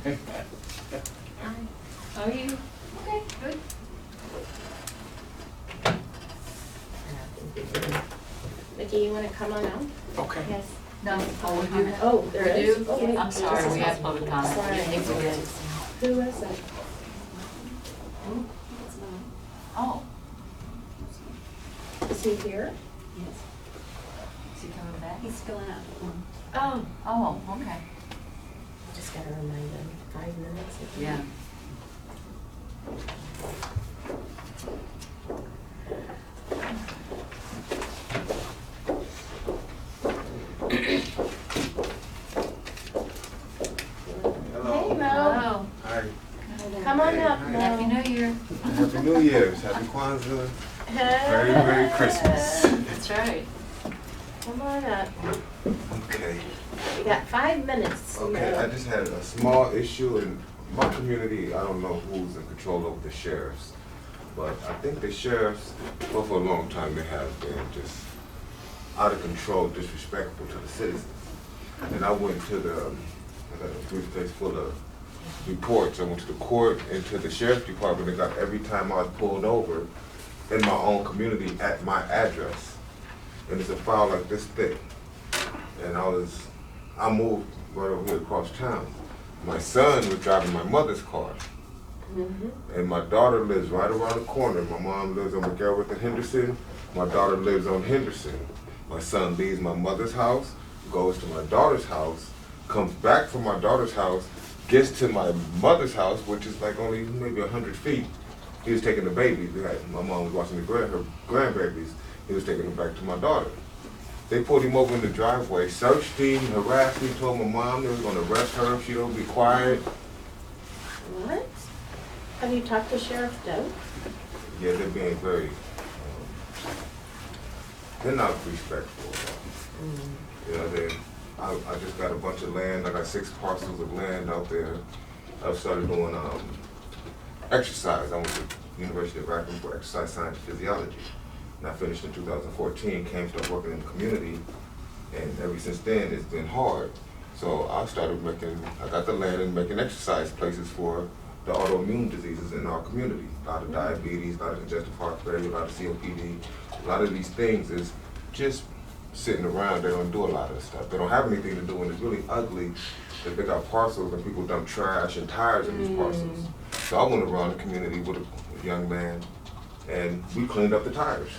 How are you? Okay, good. Vicki, you want to come on out? Okay. Yes. No, oh, we do. Oh, there We is? do? Okay. I'm sorry, we have public comment. Sorry. You think we did? Who is it? Oh, Is he here? yes. Is he coming back? He's filling out the form. Oh. Oh, okay. Just gotta remind him, 5 minutes. Yeah. Hey, Mo. Hello. Hi. Come on up, Mo. Happy New Year. Happy New Year's. Happy Kwanzaa. Merry, Merry Christmas. That's right. Come on up. Okay. You got 5 minutes. Okay, Mo. I just had a small issue in my community. I don't know who's in control of the sheriffs, but I think the sheriffs, well, for a long time, they have been just out of control, disrespectful to the citizens. And I went to I got a briefcase full of reports. I went to the court and to the sheriff's department and got every time I was pulled over in my own community at my address. And it's a file like this thick. And I moved right over here across town. My son was driving my mother's car. And my daughter lives right around the corner. My mom lives on McElrath and Henderson. My daughter lives on Henderson. My son leaves my mother's house, goes to my daughter's house, comes back from my daughter's house, gets to my mother's house, which is like only maybe 100 feet. He was taking the baby. My mom was watching her grandbabies. He was taking them back to my daughter. They pulled him over in the driveway, searched him, harassed me, told my mom they were going to arrest her if she don't be quiet. What? Have you talked to Sheriff Doe? Yeah, they're being very, they're not respectful. You know, I just got a bunch of land. I got 6 parcels of land out there. I've started doing exercise. I went to University of Akron for exercise science and physiology. And I finished in 2014, started working in the community, and ever since then it's been hard. So I got the land and making exercise places for the autoimmune diseases in our community. A lot of diabetes, a lot of congestive heart failure, a lot of COPD. A lot of these things is just sitting around. They don't do a lot of stuff. They don't have anything to do, and it's really ugly that they got parcels and people dump trash and tires in these parcels. So I went around the community with a young man, and we cleaned up the tires.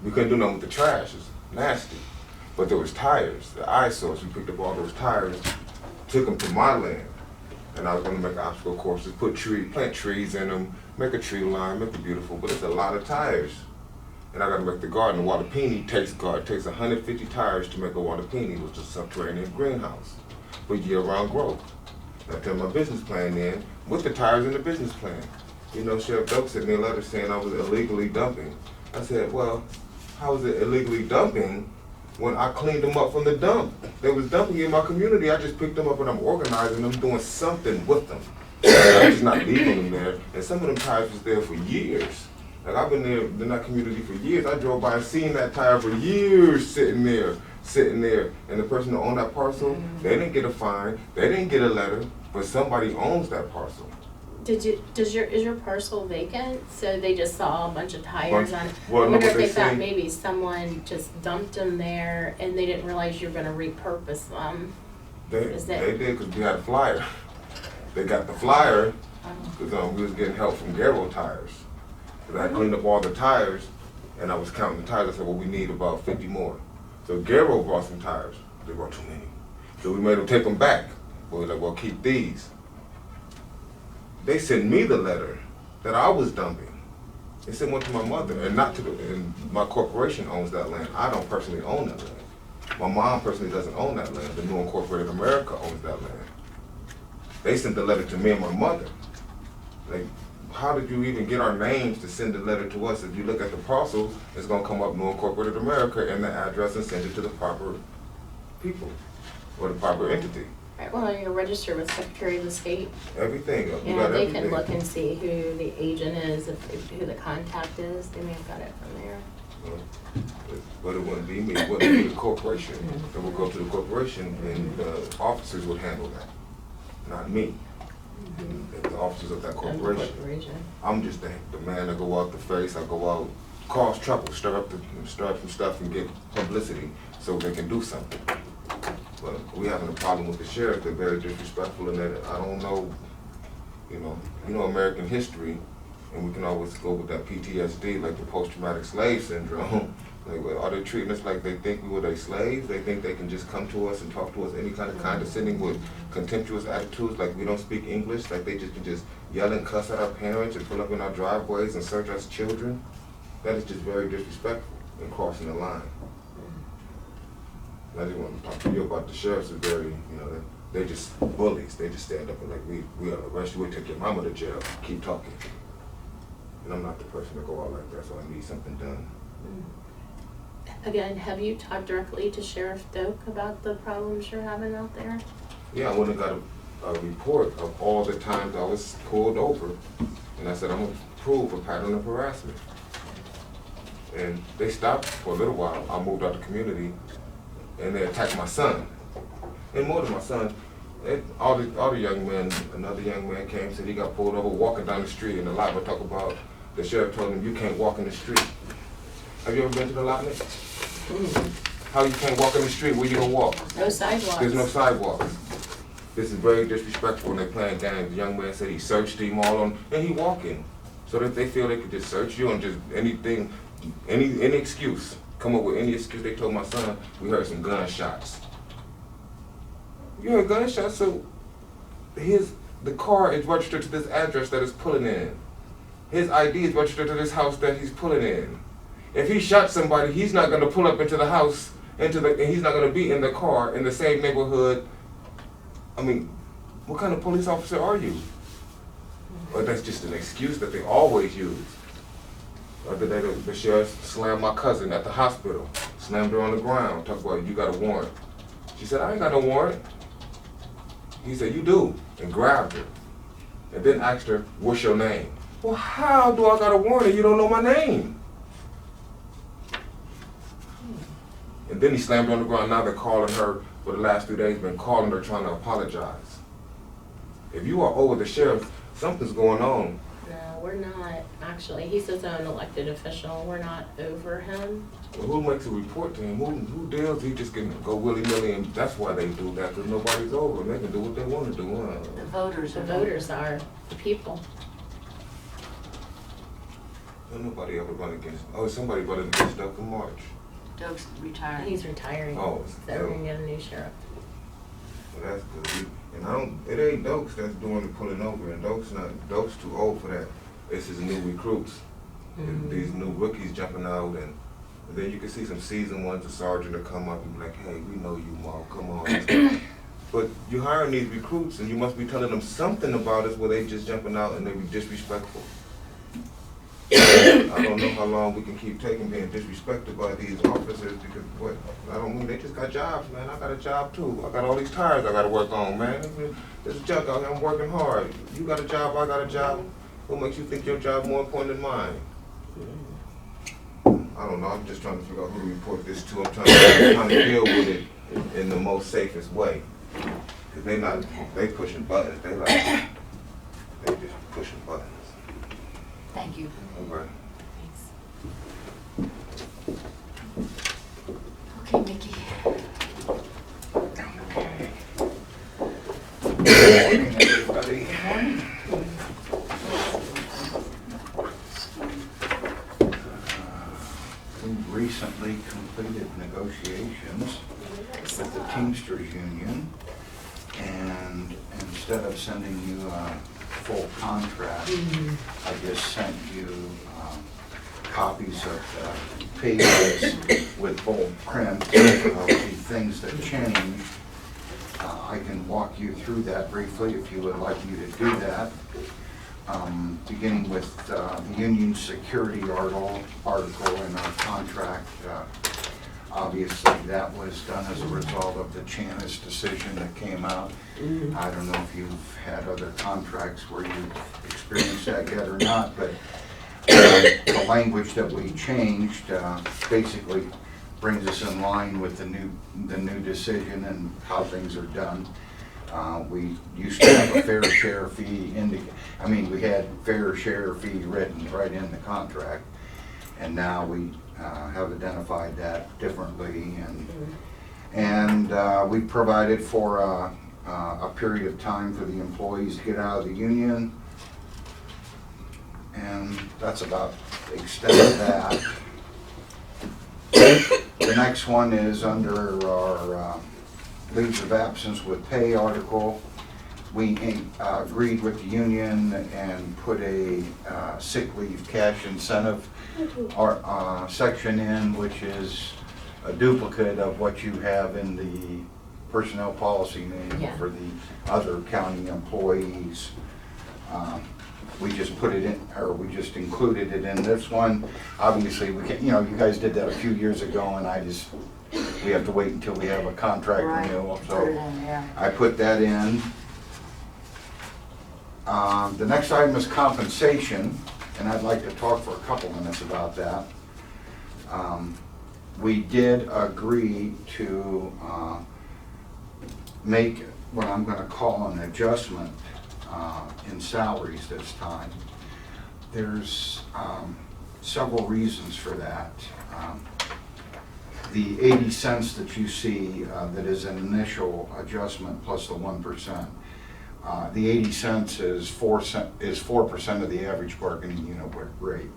We couldn't do nothing with the trash. It's nasty. But there was tires, the eyesores. We picked up all those tires, took them to my land, and I was going to make obstacle courses, plant trees in them, make a tree line, make it beautiful. But it's a lot of tires. And I got to make the garden. The Watapini takes 150 tires to make a Watapini, which is a subterranean greenhouse for year-round growth. And I turned my business plan in with the tires in the business plan. You know, Sheriff Doak sent me a letter saying I was illegally dumping. I said, well, how was it illegally dumping when I cleaned them up from the dump? They was dumping in my community. I just picked them up and I'm organizing them, doing something with them. I'm just not leaving them there. And some of them tires was there for years. Like I've been there in that community for years. I drove by and seen that tire for years sitting there. And the person who owned that parcel, they didn't get a fine, they didn't get a letter, but somebody owns that parcel. Is your parcel vacant? So they just saw a bunch of tires on it? Well, I wonder no, if but they they thought say- maybe someone just dumped them there and they didn't realize you were gonna repurpose them. They Is that- did because we had a flyer. They got the flyer because we was getting help from Garo Tires. Because I cleaned up all the tires and I was counting the tires. I said, well, we need about 50 more. So Garo brought some tires. They brought too many. So we made them take them back. We were like, well, keep these. They sent me the letter that I was dumping. They sent one to my mother and not to and my corporation owns that land. I don't personally own that land. My mom personally doesn't own that land. The New Incorporated America owns that land. They sent the letter to me and my mother. Like, how did you even get our names to send the letter to us? If you look at the parcels, it's gonna come up New Incorporated America and the address and send it to the proper people or the proper entity. Right, well, you're registered with Secretary of the State. Everything. We Yeah, got they everything. can look and see who the agent is, who the contact is. They may have got it from there. But it wouldn't be me, it wouldn't be the corporation. It would go to the corporation and the officers would handle that, not me. the officers of that Of the corporation. corporation. I'm just the man that go out the face. I go out, cause trouble, stir up some stuff and get publicity so they can do something. But we having a problem with the sheriff. They're very disrespectful in that I don't know, you know American history, and we can always go with that PTSD, like the post-traumatic slave syndrome. Like, well, are they treating us like they think we were their slaves? They think they can just come to us and talk to us any kind of condescending with contemptuous attitudes, like we don't speak English, like they just can just yell and cuss at our parents and pull up in our driveways and search us children. That is just very disrespectful and crossing the line. I just want to talk to you about the sheriffs. Are very, they just bullies. They just stand up and like, we'll arrest you, we'll take your mama to jail. Keep talking. And I'm not the person to go out like that, so I need something done. Again, have you talked directly to Sheriff Doak about the problems you're having out there? Yeah, I went and got a report of all the times I was pulled over, and I said, I'm going to prove a pattern of harassment. And they stopped for a little while. I moved out the community, and they attacked my son. And more than my son, all the young men, another young man came, said he got pulled over walking down the street, and the lot would talk about the sheriff told him, you can't walk in the street. Have you ever been to the lot, Nick? How you can't walk in the street? Where you gonna walk? No sidewalks. There's no sidewalks. This is very disrespectful when they playing games. The young man said he searched him all on, and he walking. So that they feel they could just search you and just anything, any excuse. Come up with any excuse. They told my son, we heard some gunshots. You heard gunshots, so the car is registered to this address that is pulling in. His ID is registered to this house that he's pulling in. If he shot somebody, he's not going to pull up into the house, and he's not going to be in the car in the same neighborhood. I mean, what kind of police officer are you? Or that's just an excuse that they always use. The other day, the sheriff slammed my cousin at the hospital, slammed her on the ground, talked about, you got a warrant. She said, I ain't got no warrant. He said, you do, and grabbed her. And then asked her, what's your name? Well, how do I got a warrant and you don't know my name? And then he slammed her on the ground. Now they're calling her, for the last 2 days, been calling her trying to apologize. If you are over the sheriff, something's going on. No, we're not, actually. He's his own elected official. We're not over him. Well, who makes a report to him? Who deals? He just can go willy-nilly, and that's why they do that, because nobody's over them. They can do what they want to do. The voters The are. voters are the people. Ain't nobody ever run against. Oh, somebody running against Doug in March. Doug's retired. He's retiring. Oh, So we're gonna get a new sheriff. Well, that's good. It ain't Dokes that's doing the pulling over, and Dokes too old for that. It's his new recruits. These new rookies jumping out, and then you can see some seasoned ones, a sergeant to come up and be like, hey, we know you, Mo, come on. But you hiring these recruits, and you must be telling them something about us where they just jumping out and they be disrespectful. I don't know how long we can keep taking being disrespected by these officers because what? I don't mean they just got jobs, man. I got a job too. I got all these tires I got to work on, man. There's junk out here. I'm working hard. You got a job. I got a job. What makes you think your job more important than mine? I don't know. I'm just trying to figure out who to report this to. I'm trying to deal with it in the most safest way. Cause they pushing buttons. They just pushing buttons. Thank you. Okay. Thanks. Okay, Mickey. Good morning, everybody. Good morning. We recently completed negotiations with the Teamsters Union, and instead of sending you a full contract, I just sent you copies of the pages with bold print of the things that changed. I can walk you through that briefly if you would like me to do that. Beginning with the union security article in our contract. Obviously, that was done as a result of the Chanis decision that came out. I don't know if you've had other contracts where you've experienced that yet or not, but the language that we changed basically brings us in line with the new decision and how things are done. We used to have a fair share fee we had fair share fee written right in the contract. And now we have identified that differently, and we provided for a period of time for the employees to get out of the union. And that's about the extent of that. The next one is under our leaves of absence with pay article. We agreed with the union and put a sick leave cash incentive section in, which is a duplicate of what you have in the personnel policy manual Yeah. for the other county employees. We just put it in, or we just included it in this one. Obviously, we can, you guys did that a few years ago, and we have to wait until we have a contract Right. renewal, Put it so in, yeah. I put that in. The next item is compensation, and I'd like to talk for a couple minutes about that. We did agree to make what I'm going to call an adjustment in salaries this time. There's several reasons for that. The 80 cents that you see that is an initial adjustment plus the 1%. The 80 cents is 4% of the average bargaining unit rate.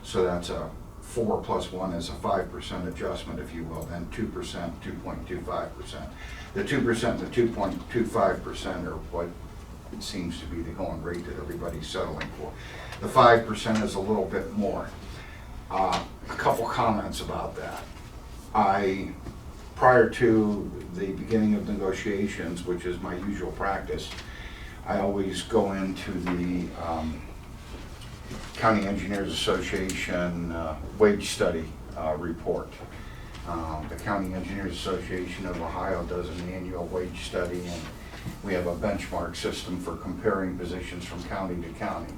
So that's a 4 plus 1 is a 5% adjustment, if you will, then 2%, 2.25%. The 2% and the 2.25% are what seems to be the going rate that everybody's settling for. The 5% is a little bit more. A couple comments about that. Prior to the beginning of negotiations, which is my usual practice, I always go into the County Engineers Association wage study report. The County Engineers Association of Ohio does an annual wage study, and we have a benchmark system for comparing positions from county to county.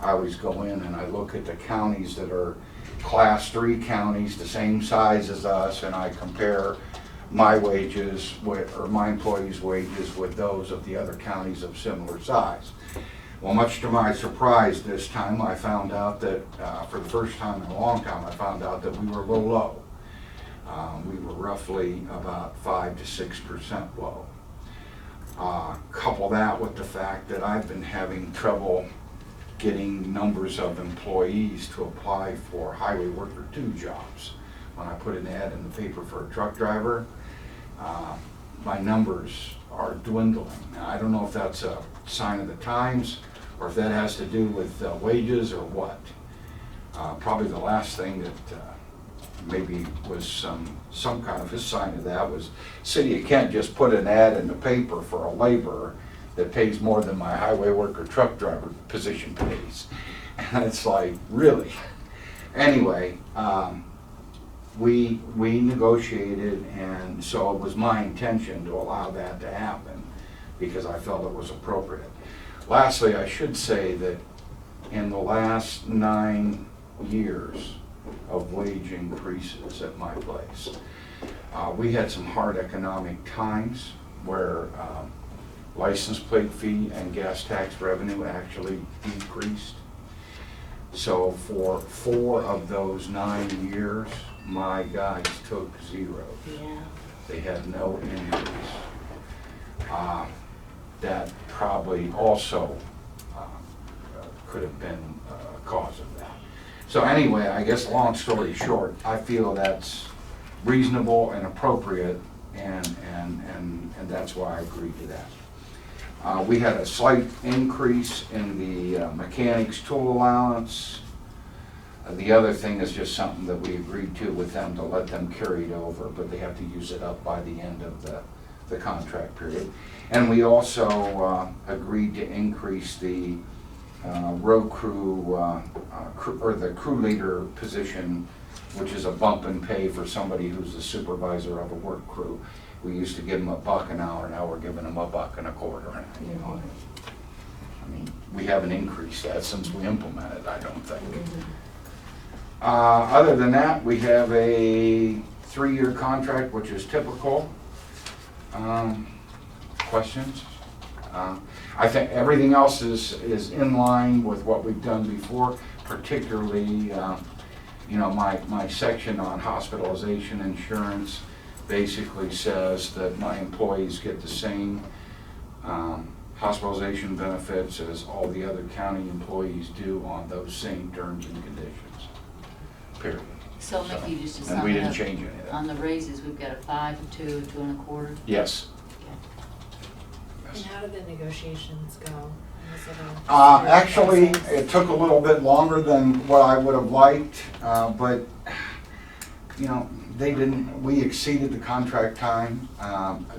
I always go in and I look at the counties that are class 3 counties, the same size as us, and I compare my wages or my employees' wages with those of the other counties of similar size. Well, much to my surprise this time, I found out that for the first time in a long time, I found out that we were a little low. We were roughly about 5 to 6% low. Couple that with the fact that I've been having trouble getting numbers of employees to apply for Highway Worker 2 jobs. When I put an ad in the paper for a truck driver, my numbers are dwindling. Now, I don't know if that's a sign of the times or if that has to do with wages or what. Probably the last thing that maybe was some kind of a sign of that was City of Kent just put an ad in the paper for a laborer that pays more than my highway worker truck driver position pays. And it's like, really? Anyway, we negotiated, and so it was my intention to allow that to happen because I felt it was appropriate. Lastly, I should say that in the last 9 years of wage increases at my place, we had some hard economic times where license plate fee and gas tax revenue actually decreased. So for 4 of those 9 years, my guys took 0. Yeah. They had no increase. That probably also could have been a cause of that. So anyway, I guess long story short, I feel that's reasonable and appropriate, and that's why I agreed to that. We had a slight increase in the mechanics tool allowance. The other thing is just something that we agreed to with them to let them carry it over, but they have to use it up by the end of the contract period. And we also agreed to increase the road crew, or the crew leader position, which is a bump in pay for somebody who's the supervisor of a work crew. We used to give them $1 an hour, now we're giving them $1.25. You know, I mean, we haven't increased that since we implemented, I don't think. Other than that, we have a 3-year contract, which is typical. Questions? I think everything else is in line with what we've done before, particularly, my section on hospitalization insurance basically says that my employees get the same hospitalization benefits as all the other county employees do on those same terms and conditions, period. So Mickey, just to And sum we it didn't up, change any of that. on the raises, we've got a 5, a 2, a 2 1/4. Yes. And how did the negotiations go? Was it a Actually, process? it took a little bit longer than what I would have liked, but, we exceeded the contract time.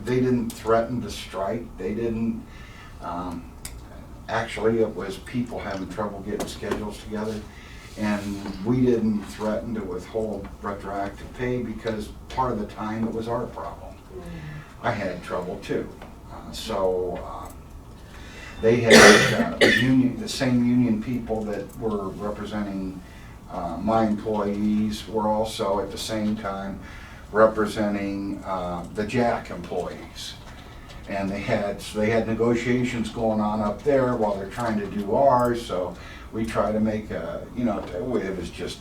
They didn't threaten to strike. They didn't, actually, it was people having trouble getting schedules together. And we didn't threaten to withhold retroactive pay because part of the time it was our problem. I had trouble too. They had the same union people that were representing my employees were also at the same time representing the Jack employees. And they had negotiations going on up there while they're trying to do ours, so we try to make it was just,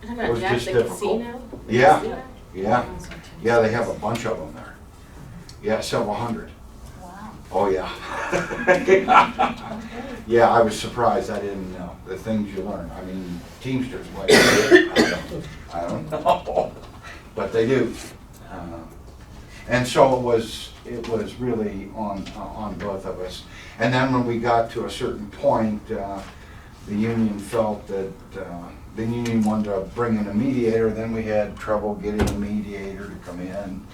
How It about was Jack just the difficult. casino? Yeah. Casino? yeah, they have a bunch of them there. Yeah, several hundred. Wow. Oh, yeah. Yeah, I was surprised, I didn't know, the things you learn. I mean, Teamsters, like, I don't know, but they do. And so it was really on both of us. And then when we got to a certain point, the union felt that the union wanted to bring in a mediator, then we had trouble getting a mediator to come in.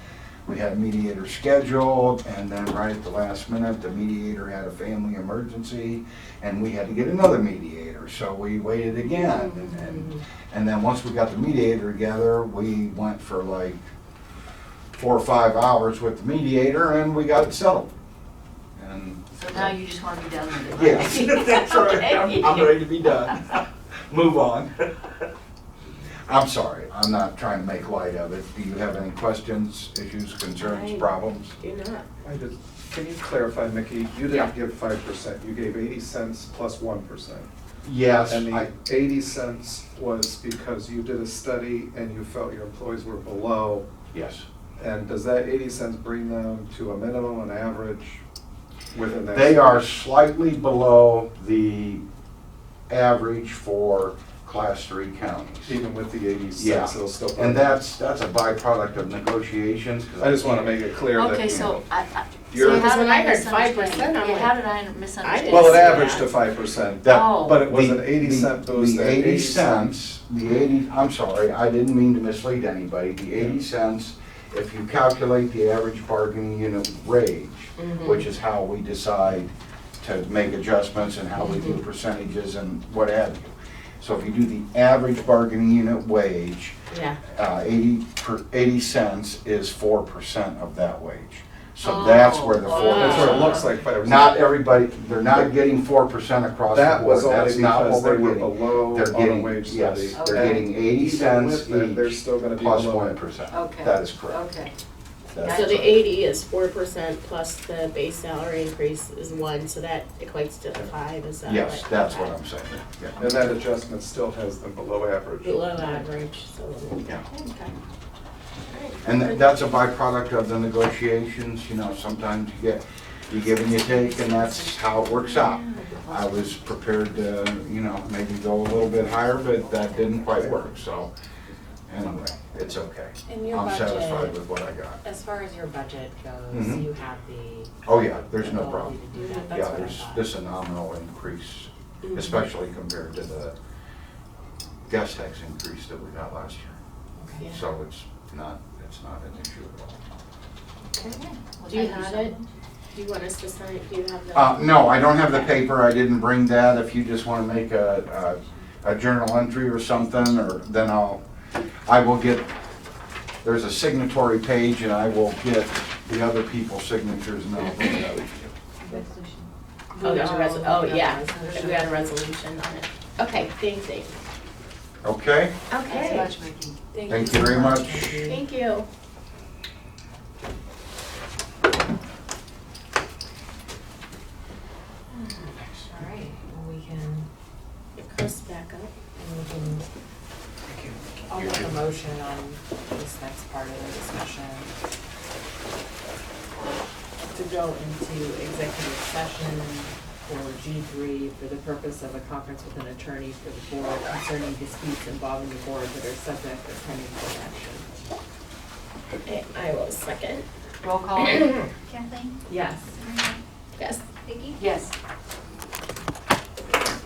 We had a mediator scheduled, and then right at the last minute, the mediator had a family emergency, and we had to get another mediator, so we waited again. And then once we got the mediator together, we went for like 4 or 5 hours with the mediator, and we got it settled. And So now you just want to be done with it, right? yes, that's right. Okay. I'm ready to be done. Move on. I'm sorry, I'm not trying to make light of it. Do you have any questions, issues, concerns, I- problems? Do not. Can you clarify, Mickey, you Yeah. didn't give 5%, you gave 80 cents plus 1%. Yes, And I, the 80 cents was because you did a study and you felt your employees were below. yes. And does that 80 cents bring them to a minimum, an average within that? They are slightly below the average for Class 3 counties. Even with the 80 Yeah, cents, it'll still. and that's a byproduct of negotiations. 'cause I just want to make it clear that. Okay, so You're- so how Because when did I heard misunderstand 5%, I'm you? like, How did I misunderstand? Well, it see averaged that. to 5%, That- Oh. but it was The- an 80 cent boost. The at 80 cents, I'm sorry, I didn't mean to mislead anybody. The 80 cents, if you calculate the average bargaining unit wage, which is how we decide to make adjustments and how we do percentages and what have you. So if you do the average bargaining unit wage, Yeah. 80 cents is 4% of that wage. So that's where the Oh, 4%. That's what it looks like, 5%. Not everybody, they're not getting 4% across the That board. was only That's not because what they we're were getting. below They're on a getting, wage yes, study. they're And getting 80 even cents with that, they're each, still gonna be plus below 1%. Okay. That is correct. Okay. That's So the correct. 80 is 4% plus the base salary increase is 1, so that equates to the 5, is that right? Yes, that's what Okay. I'm saying, yeah. And that adjustment still has them below average. Below average, so. Yeah. Okay. And that's a byproduct of the negotiations, sometimes you give and you take, and that's how it works out. I was prepared to, maybe go a little bit higher, but that didn't quite work, so anyway, it's okay. And your I'm satisfied budget, with what I got. as far as your budget goes, Mhm. you have the. Oh, yeah, there's no ability problem. to do that. That's Yeah, what I there's thought. just a nominal increase, Mhm. especially compared to the gas tax increase that we got last year. Okay. Yeah. So it's not an issue at all. Okay. Well, Do you thank have so it? much. Do you want us to sign, do you have the? No, I don't have the paper, I didn't bring that. If you just want to make a journal entry or something, or then I will get, there's a signatory page, and I will get the other people's signatures, and then I'll bring it out to you. Oh, there's a resolution, Oh, oh, we yeah, got a resolution. we got a resolution on it. Okay, thanks, Dave. Okay, Thanks so Okay, much, Mickey. thank you very much. thank you. can, Get Chris back up. and we can, I'll make a motion on this next part of the discussion. To go into executive session for G3 for the purpose of a conference with an attorney for the board concerning disputes involving the board that are subject to pending court action. Okay, I will second. Roll call. Kathleen? Yes. Sabrina? Yes. Vicky? Yes.